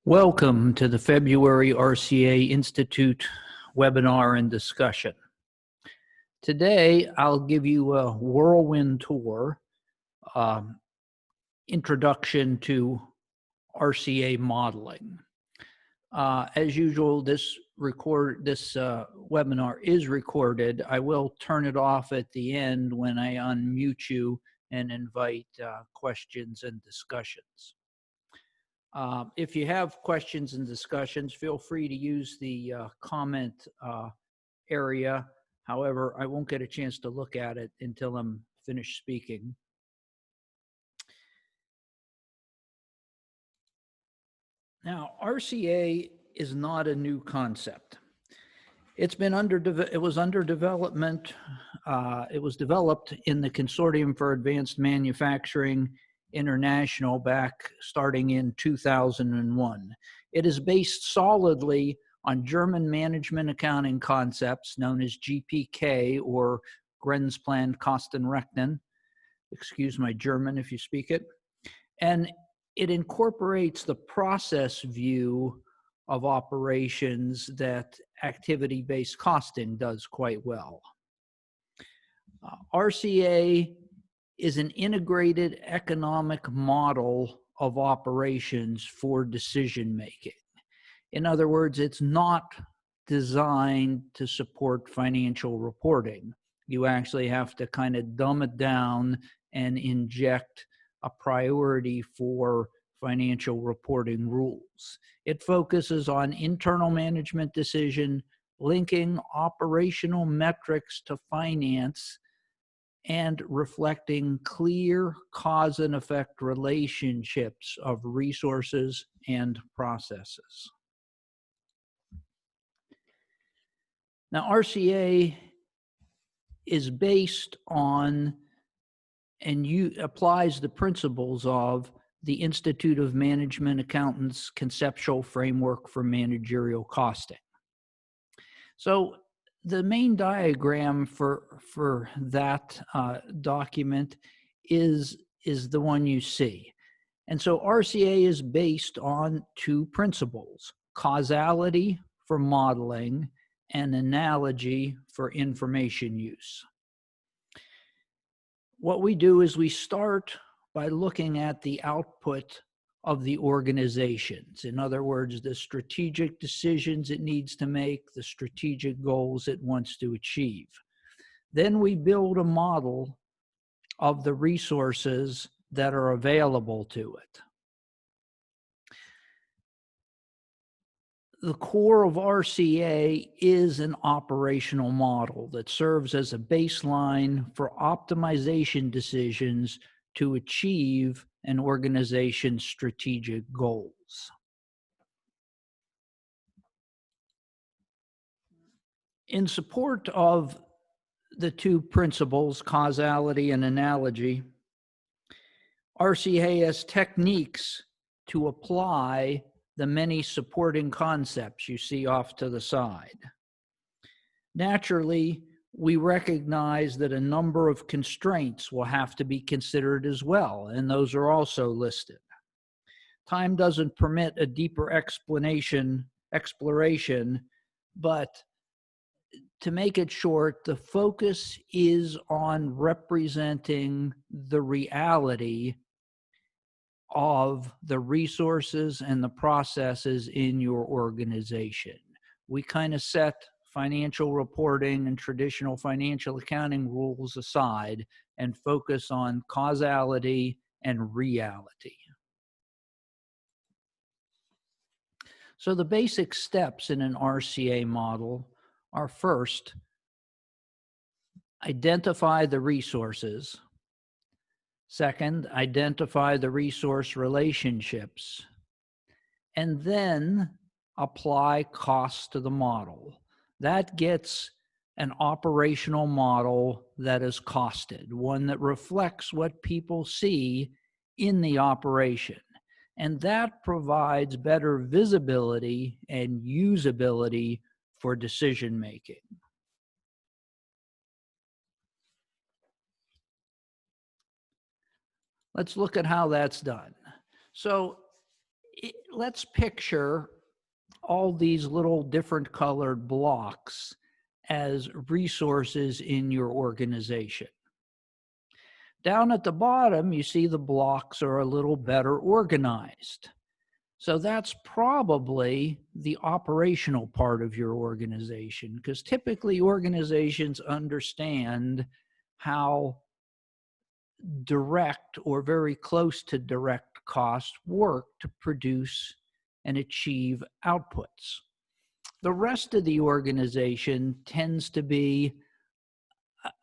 Welcome to the February RCA Institute webinar and discussion. Today, I'll give you a whirlwind tour, introduction to RCA modeling. As usual, this webinar is recorded. I will turn it off at the end when I unmute you and invite questions and discussions. If you have questions and discussions, feel free to use the comment area. However, I won't get a chance to look at it until I'm finished speaking. Now, RCA is not a new concept. It was under development. It was developed in the Consortium for Advanced Manufacturing International back starting in 2001. It is based solidly on German management accounting concepts known as GPK, or Grenzplan Kostenrechnen. Excuse my German if you speak it. And it incorporates the process view of operations that activity-based costing does quite well. RCA is an integrated economic model of operations for decision making. In other words, it's not designed to support financial reporting. You actually have to kind of dumb it down and inject a priority for financial reporting rules. It focuses on internal management decision, linking operational metrics to finance, and reflecting clear cause and effect relationships of resources and processes. Now, RCA is based on and applies the principles of the Institute of Management Accountants Conceptual Framework for Managerial Costing. So the main diagram for that document is the one you see. And so RCA is based on two principles: causality for modeling and analogy for information use. What we do is we start by looking at the output of the organizations. In other words, the strategic decisions it needs to make, the strategic goals it wants to achieve. Then we build a model of the resources that are available to it. The core of RCA is an operational model that serves as a baseline for optimization decisions to achieve an organization's strategic goals. In support of the two principles, causality and analogy, RCA has techniques to apply the many supporting concepts you see off to the side. Naturally, we recognize that a number of constraints will have to be considered as well, and those are also listed. Time doesn't permit a deeper exploration, but to make it short, the focus is on representing the reality of the resources and the processes in your organization. We kind of set financial reporting and traditional financial accounting rules aside and focus on causality and reality. So the basic steps in an RCA model are: first, identify the resources. Second, identify the resource relationships. And then apply costs to the model. That gets an operational model that is costed, one that reflects what people see in the operation. And that provides better visibility and usability for decision making. Let's look at how that's done. So let's picture all these little different colored blocks as resources in your organization. Down at the bottom, you see the blocks are a little better organized. So that's probably the operational part of your organization, because typically organizations understand how direct or very close to direct cost work to produce and achieve outputs. The rest of the organization tends to be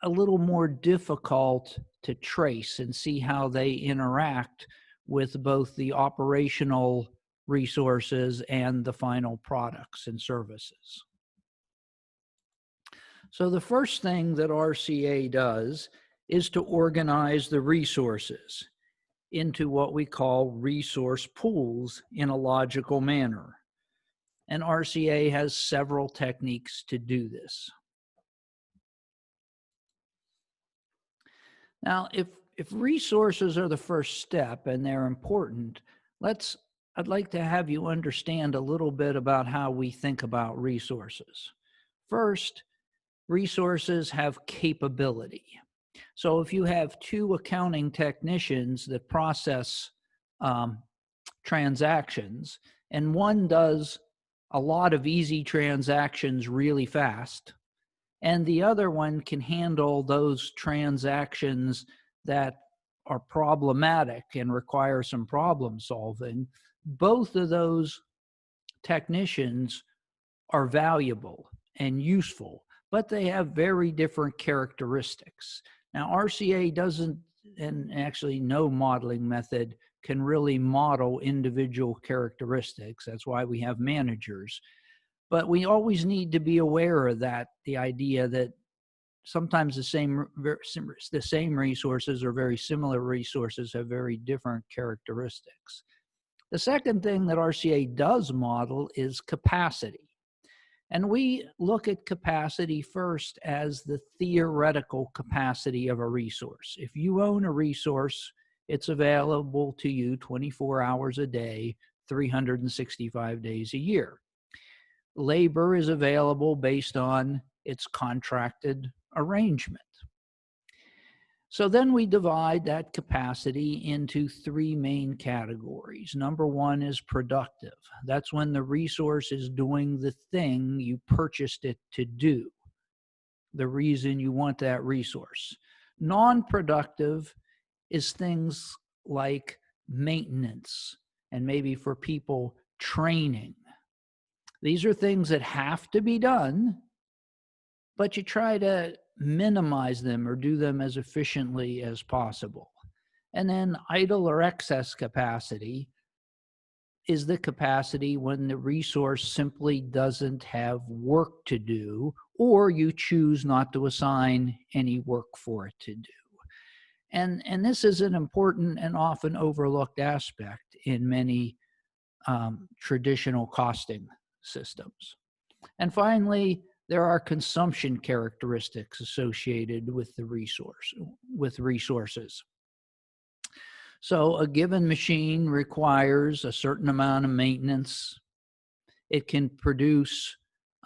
a little more difficult to trace and see how they interact with both the operational resources and the final products and services. So the first thing that RCA does is to organize the resources into what we call resource pools in a logical manner. And RCA has several techniques to do this. Now, if resources are the first step and they're important, I'd like to have you understand a little bit about how we think about resources. First, resources have capability. So if you have two accounting technicians that process transactions, and one does a lot of easy transactions really fast, and the other one can handle those transactions that are problematic and require some problem solving, both of those technicians are valuable and useful, but they have very different characteristics. Now, RCA doesn't, and actually no modeling method can really model individual characteristics. That's why we have managers. But we always need to be aware of that, the idea that sometimes the same resources or very similar resources have very different characteristics. The second thing that RCA does model is capacity. And we look at capacity first as the theoretical capacity of a resource. If you own a resource, it's available to you 24 hours a day, 365 days a year. Labor is available based on its contracted arrangement. So then we divide that capacity into three main categories. Number one is productive. That's when the resource is doing the thing you purchased it to do, the reason you want that resource. Non-productive is things like maintenance and maybe for people training. These are things that have to be done, but you try to minimize them or do them as efficiently as possible. And then idle or excess capacity is the capacity when the resource simply doesn't have work to do, or you choose not to assign any work for it to do. And this is an important and often overlooked aspect in many traditional costing systems. And finally, there are consumption characteristics associated with the resources. So a given machine requires a certain amount of maintenance. It can produce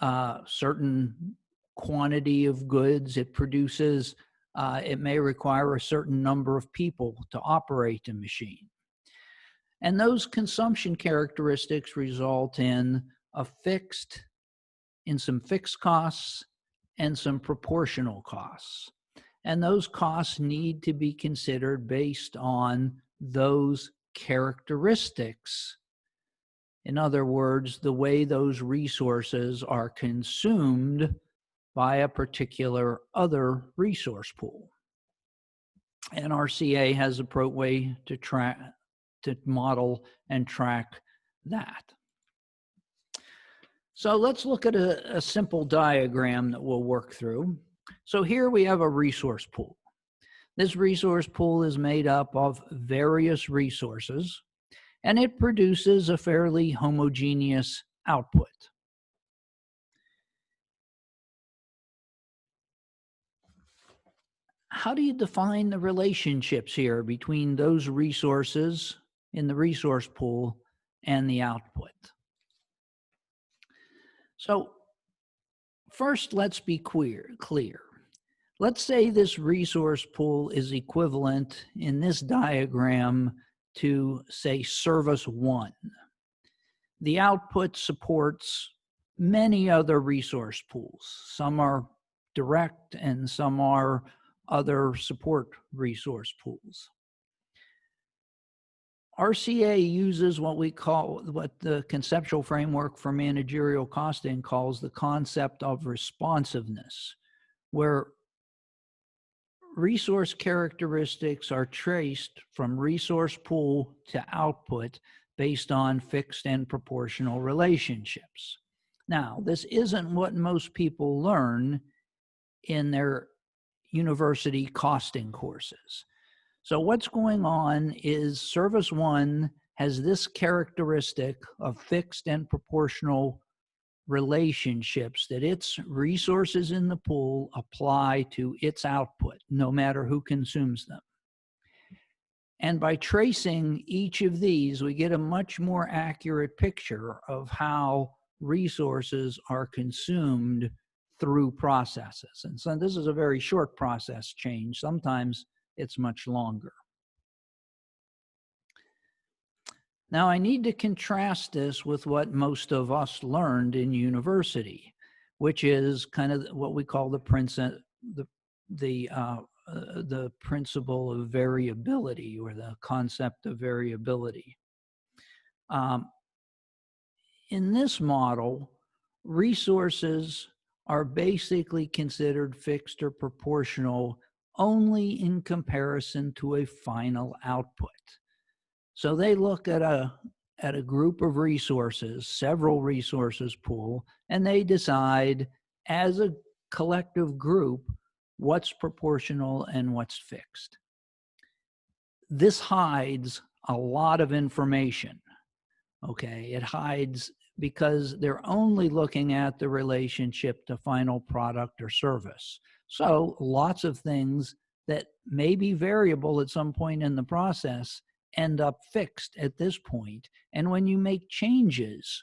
a certain quantity of goods. It may require a certain number of people to operate a machine. And those consumption characteristics result in some fixed costs and some proportional costs. And those costs need to be considered based on those characteristics. In other words, the way those resources are consumed by a particular other resource pool. And RCA has a way to model and track that. So let's look at a simple diagram that we'll work through. So here we have a resource pool. This resource pool is made up of various resources, and it produces a fairly homogeneous output. How do you define the relationships here between those resources in the resource pool and the output. So first, let's be clear. Let's say this resource pool is equivalent in this diagram to, say, service 1. The output supports many other resource pools. Some are direct and some are other support resource pools. RCA uses what the conceptual framework for managerial costing calls the concept of responsiveness, where resource characteristics are traced from resource pool to output based on fixed and proportional relationships. Now, this isn't what most people learn in their university costing courses. So what's going on is service 1 has this characteristic of fixed and proportional relationships that its resources in the pool apply to its output, no matter who consumes them. And by tracing each of these, we get a much more accurate picture of how resources are consumed through processes. And so this is a very short process change. Sometimes it's much longer. Now, I need to contrast this with what most of us learned in university, which is kind of what we call the principle of variability, or the concept of variability. In this model, resources are basically considered fixed or proportional only in comparison to a final output. So they look at a group of resources, several resources pool, and they decide as a collective group what's proportional and what's fixed. This hides a lot of information, okay? It hides because they're only looking at the relationship to final product or service. So lots of things that may be variable at some point in the process end up fixed at this point. And when you make changes,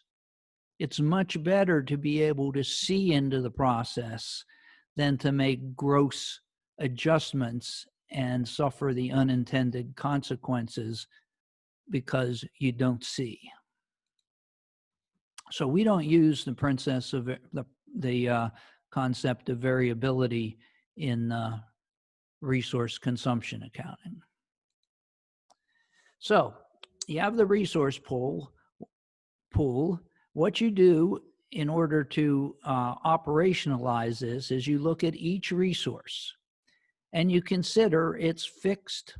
it's much better to be able to see into the process than to make gross adjustments and suffer the unintended consequences because you don't see. So we don't use the concept of variability in resource consumption accounting. So you have the resource pool. What you do in order to operationalize this is you look at each resource and you consider its fixed,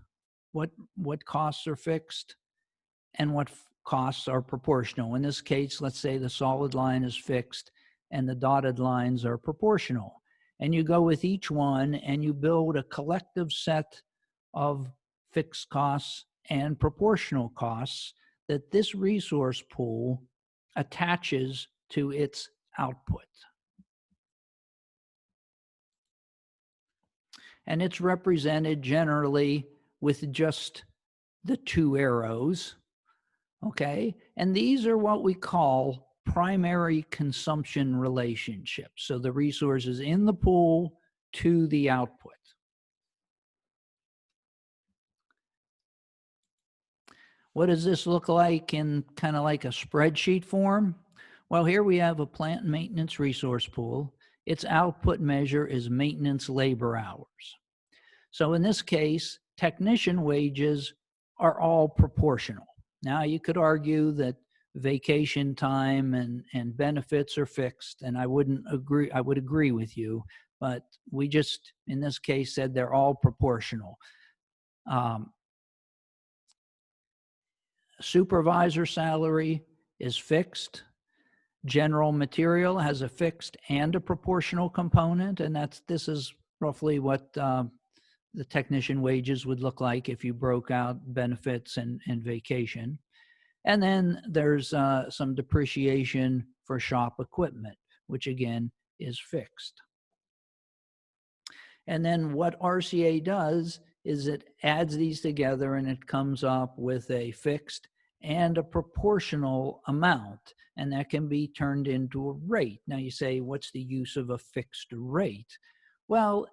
what costs are fixed and what costs are proportional. In this case, let's say the solid line is fixed and the dotted lines are proportional. And you go with each one and you build a collective set of fixed costs and proportional costs that this resource pool attaches to its output. And it's represented generally with just the 2 arrows, okay? And these are what we call primary consumption relationships. So the resources in the pool to the output. What does this look like in kind of like a spreadsheet form? Well, here we have a plant maintenance resource pool. Its output measure is maintenance labor hours. So in this case, technician wages are all proportional. Now you could argue that vacation time and benefits are fixed, and I would agree with you, but we just, in this case, said they're all proportional. Supervisor salary is fixed. General material has a fixed and a proportional component, and this is roughly what the technician wages would look like if you broke out benefits and vacation. And then there's some depreciation for shop equipment, which again is fixed. And then what RCA does is it adds these together and it comes up with a fixed and a proportional amount, and that can be turned into a rate. Now you say, what's the use of a fixed rate? Well,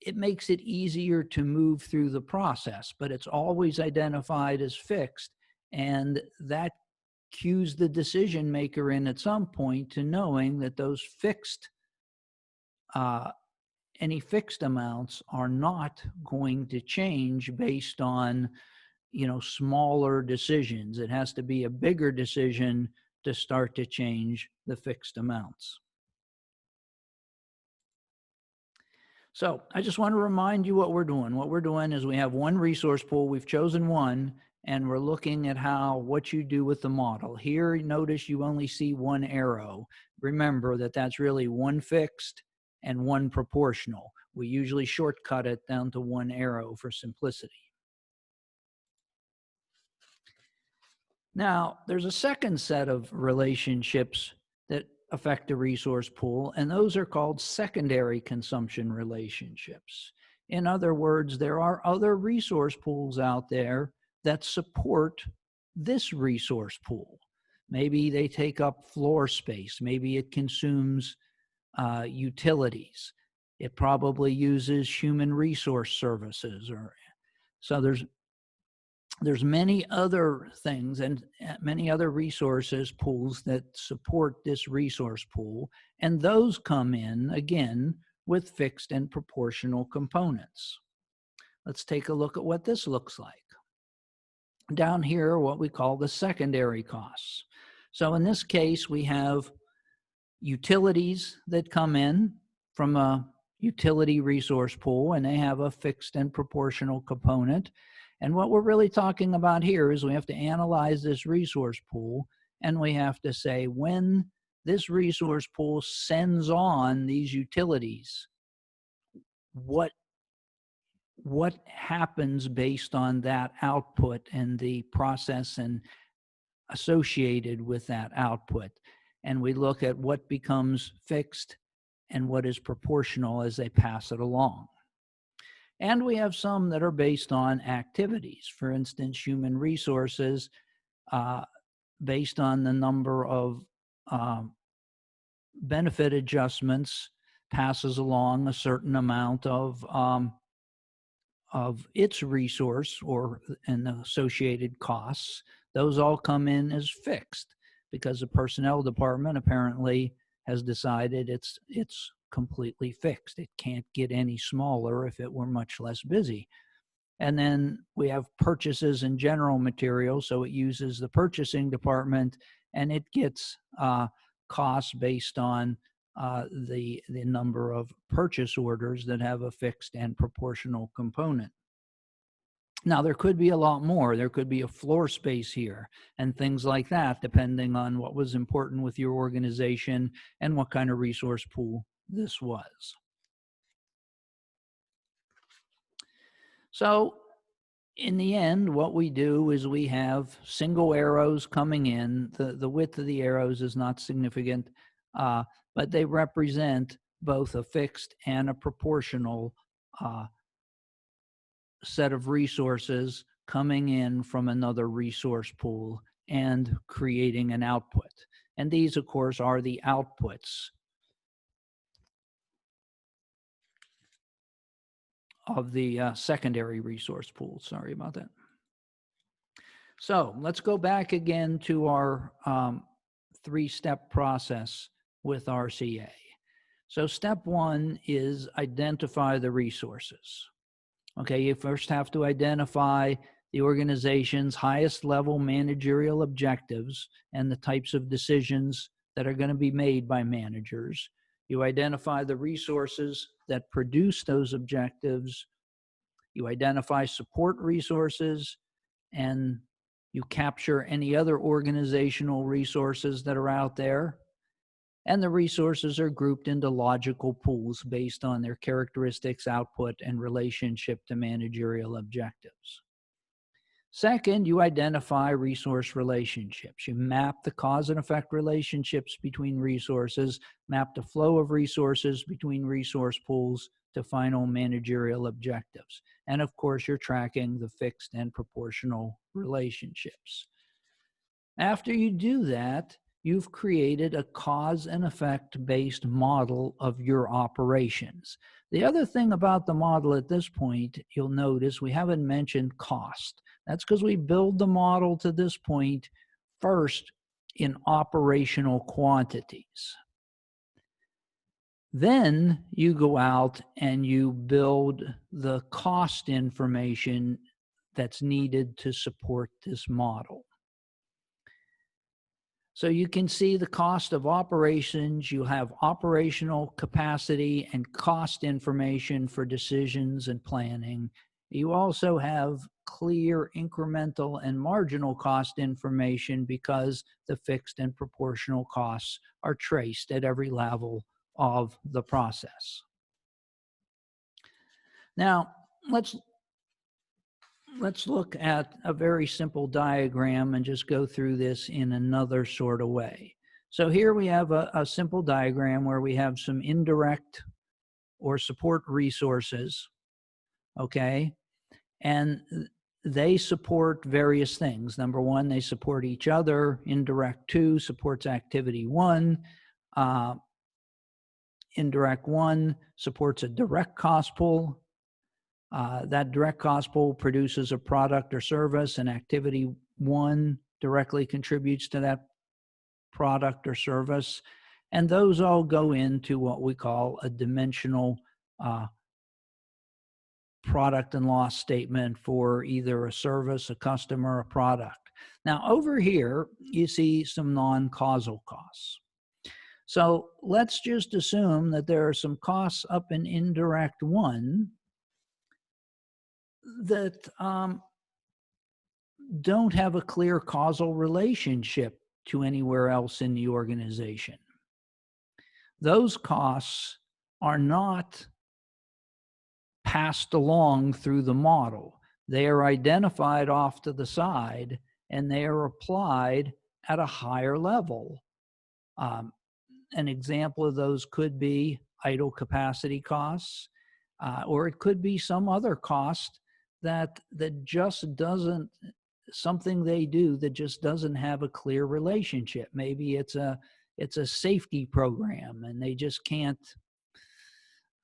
it makes it easier to move through the process, but it's always identified as fixed, and that cues the decision maker in at some point to knowing that those fixed any fixed amounts are not going to change based on, smaller decisions. It has to be a bigger decision to start to change the fixed amounts. So I just want to remind you what we're doing. What we're doing is we have one resource pool. We've chosen one, and we're looking at what you do with the model. Here, notice you only see one arrow. Remember that that's really one fixed and one proportional. We usually shortcut it down to one arrow for simplicity. Now, there's a second set of relationships that affect a resource pool, and those are called secondary consumption relationships. In other words, there are other resource pools out there that support this resource pool. Maybe they take up floor space. Maybe it consumes utilities. It probably uses human resource services. So there's many other things and many other resources pools that support this resource pool, and those come in again with fixed and proportional components. Let's take a look at what this looks like. Down here are what we call the secondary costs. So in this case, we have utilities that come in from a utility resource pool, and they have a fixed and proportional component. And what we're really talking about here is we have to analyze this resource pool, and we have to say when this resource pool sends on these utilities, what happens based on that output and the process and associated with that output. And we look at what becomes fixed and what is proportional as they pass it along. And we have some that are based on activities. For instance, human resources, based on the number of benefit adjustments, passes along a certain amount of its resource and the associated costs. Those all come in as fixed because the personnel department apparently has decided it's completely fixed. It can't get any smaller if it were much less busy. And then we have purchases and general materials, so it uses the purchasing department, and it gets costs based on the number of purchase orders that have a fixed and proportional component. Now, there could be a lot more. There could be a floor space here and things like that, depending on what was important with your organization and what kind of resource pool this was. So in the end, what we do is we have single arrows coming in. The width of the arrows is not significant, but they represent both a fixed and a proportional set of resources coming in from another resource pool and creating an output. And these, of course, are the outputs of the secondary resource pool. Sorry about that. So let's go back again to our three-step process with RCA. So step one is identify the resources. Okay, you first have to identify the organization's highest level managerial objectives and the types of decisions that are going to be made by managers. You identify the resources that produce those objectives. You identify support resources, and you capture any other organizational resources that are out there. And the resources are grouped into logical pools based on their characteristics, output, and relationship to managerial objectives. Second, you identify resource relationships. You map the cause and effect relationships between resources, map the flow of resources between resource pools to final managerial objectives. And of course, you're tracking the fixed and proportional relationships. After you do that, you've created a cause and effect based model of your operations. The other thing about the model at this point, you'll notice we haven't mentioned cost. That's because we build the model to this point first in operational quantities. Then you go out and you build the cost information that's needed to support this model. So you can see the cost of operations. You have operational capacity and cost information for decisions and planning. You also have clear incremental and marginal cost information because the fixed and proportional costs are traced at every level of the process. Now, let's look at a very simple diagram and just go through this in another sort of way. So here we have a simple diagram where we have some indirect or support resources, okay? And they support various things. Number one, they support each other. Indirect 2 supports activity 1. Indirect 1 supports a direct cost pool. That direct cost pool produces a product or service, and activity 1 directly contributes to that product or service. And those all go into what we call a dimensional product and loss statement for either a service, a customer, a product. Now, over here, you see some non-causal costs. So let's just assume that there are some costs up in indirect 1 that don't have a clear causal relationship to anywhere else in the organization. Those costs are not passed along through the model. They are identified off to the side and they are applied at a higher level. An example of those could be idle capacity costs, or it could be some other cost that just doesn't, something they do that just doesn't have a clear relationship. Maybe it's a safety program and they just can't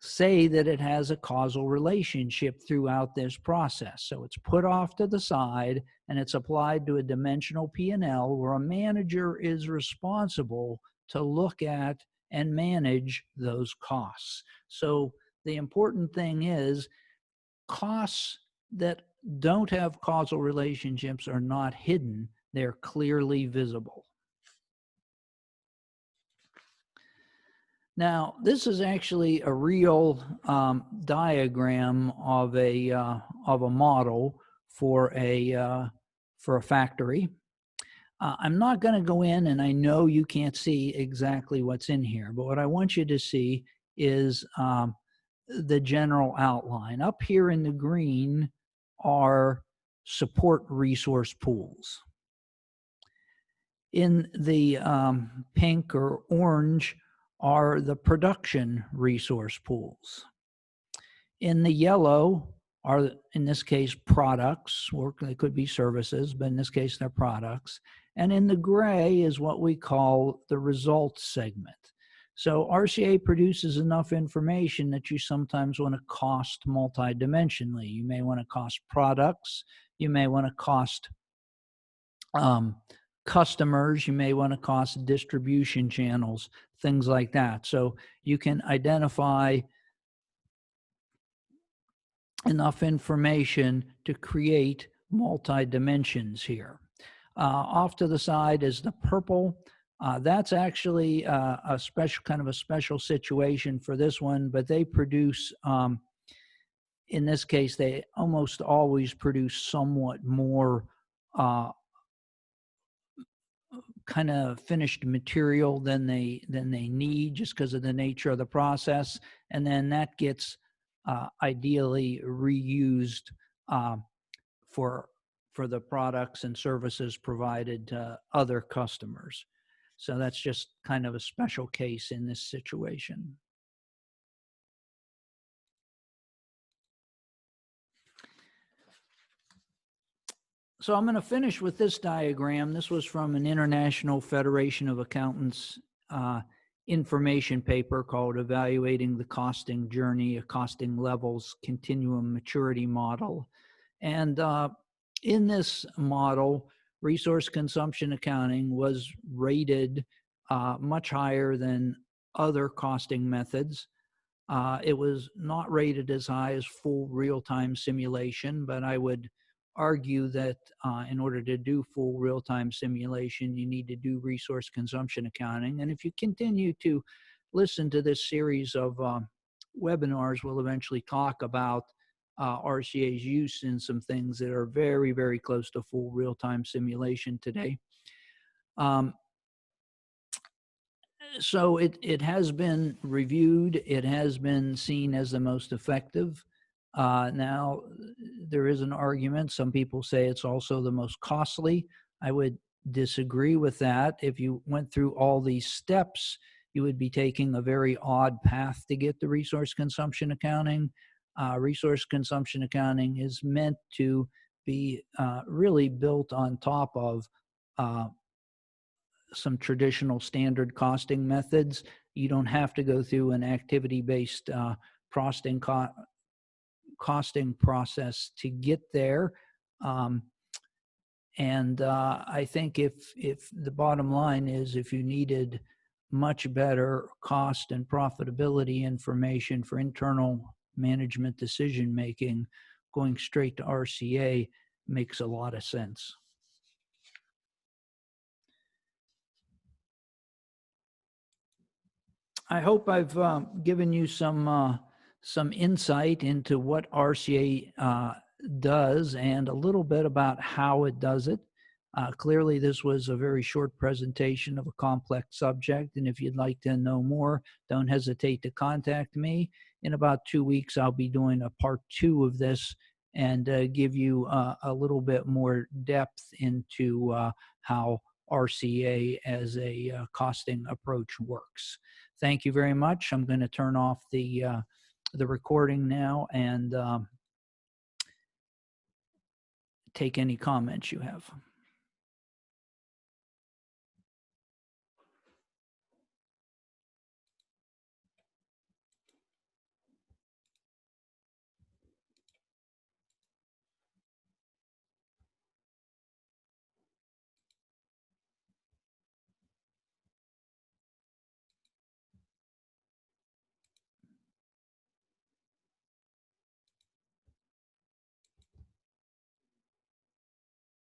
say that it has a causal relationship throughout this process. So it's put off to the side and it's applied to a dimensional P&L where a manager is responsible to look at and manage those costs. So the important thing is costs that don't have causal relationships are not hidden. They're clearly visible. Now, this is actually a real diagram of a model for a factory. I'm not going to go in, and I know you can't see exactly what's in here, but what I want you to see is the general outline. Up here in the green are support resource pools. In the pink or orange are the production resource pools. In the yellow are, in this case, products, or they could be services, but in this case, they're products. And in the gray is what we call the results segment. So RCA produces enough information that you sometimes want to cost multidimensionally. You may want to cost products. You may want to cost customers. You may want to cost distribution channels, things like that. So you can identify enough information to create multi-dimensions here. Off to the side is the purple. That's actually a special situation for this one, but they produce, in this case, they almost always produce somewhat more kind of finished material than they need, just because of the nature of the process, and then that gets ideally reused for the products and services provided to other customers. So that's just kind of a special case in this situation. So I'm going to finish with this diagram. This was from an International Federation of Accountants information paper called Evaluating the Costing Journey, a Costing Levels Continuum Maturity Model. And in this model, resource consumption accounting was rated much higher than other costing methods. It was not rated as high as full real-time simulation, but I would argue that in order to do full real-time simulation, you need to do resource consumption accounting. And if you continue to listen to this series of webinars, we'll eventually talk about RCA's use in some things that are very, very close to full real-time simulation today. So it has been reviewed. It has been seen as the most effective. Now, there is an argument. Some people say it's also the most costly. I would disagree with that. If you went through all these steps, you would be taking a very odd path to get the resource consumption accounting. Resource consumption accounting is meant to be really built on top of some traditional standard costing methods. You don't have to go through an activity-based costing process to get there. I think if the bottom line is if you needed much better cost and profitability information for internal management decision making, going straight to RCA makes a lot of sense. I hope I've given you some insight into what RCA does and a little bit about how it does it. Clearly, this was a very short presentation of a complex subject, and if you'd like to know more, don't hesitate to contact me. In about 2 weeks, I'll be doing a part 2 of this and give you a little bit more depth into how RCA as a costing approach works. Thank you very much. I'm going to turn off the recording now and take any comments you have.